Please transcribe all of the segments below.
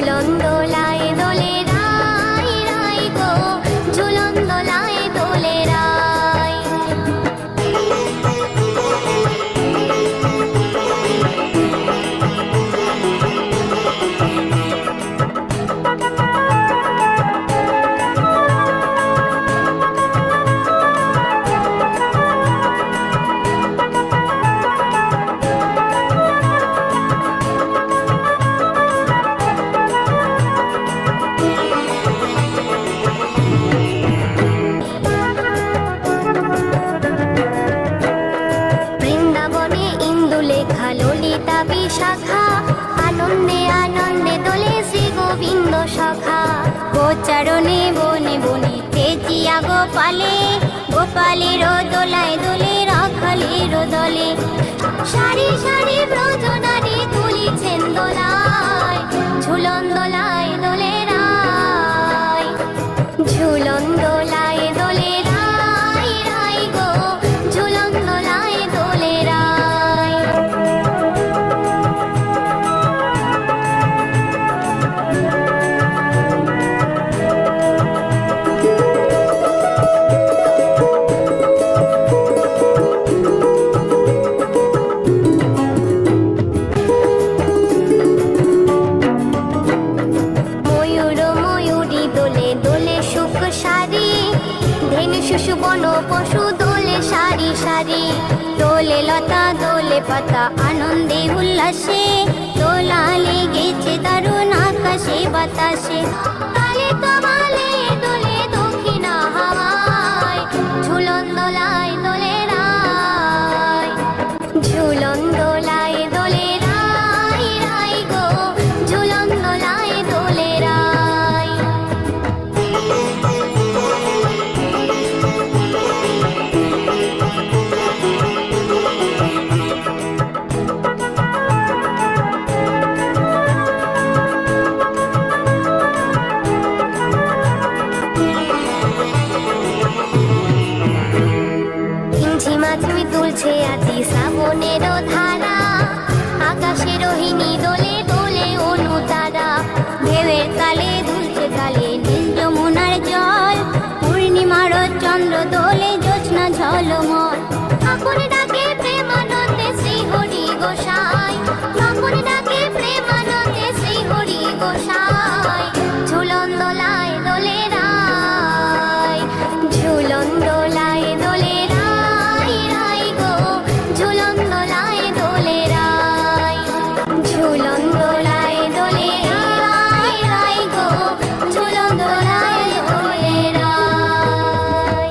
ঝুলন দোলায় দোলে রাই রাই গো, ঝুলন দোলায় দোলে রাই। বৃন্দাবনে ইন্দুলেখা ললিতা বিশাখা, আনন্দে আনন্দে দোলে শ্রী গোবিন্দ সখা। গোচারণে বনে বনে তেজিয়া গোপালে, গোপালের দোলায় দোলে রাখালের দলে। সারি সারি ব্রজনারী তুলিছেন দোলায়, ঝুলন দোলায় দোলে রাই। ঝুলন দোলায় দোলে রাই রাই গো, ঝুলন দোলায় দোলে রাই। ময়ূর ময়ূরী দোলে দোলে সুখ সারি, ধেনু শিশু বন পশু দোলে সারি সারি। দোলে লতা দোলে পাতা আনন্দে উল্লাসে, দোলা লেগেছে দারুণ আকাশে বাতাসে। তালে কামালে দোলে দক্ষিণা হাওয়ায়, ঝুলন দোলায় দোলে রাই। ঝুলন দোলায় দোলে রাই রাই গো, ঝুলন দোলায় দোলে রাই। ঝিমাঝিমি তুলছে আজি শ্রাবণের ধারা, আকাশে রোহিণী দোলে দোলে অনুতারা। ঢেউয়ের তালে দুলছে গালে নীল যমুনার জল, পূর্ণিমার চন্দ্র দোলে জ্যোৎস্না ঝলমল। তখন ডাকে প্রেমানন্দে শ্রী হরি গোসাই, তখন ডাকে প্রেমানন্দে শ্রী হরি গোসাই। ঝুলন দোলায় দোলে রাই, ঝুলন দোলায় দোলে রাই রাই গো, ঝুলন দোলায় দোলে রাই। ঝুলন দোলায় দোলে রাই রাই গো, ঝুলন দোলায় দোলে রাই।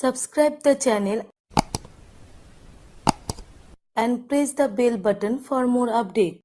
Subscribe the channel and press the bell button for more updates.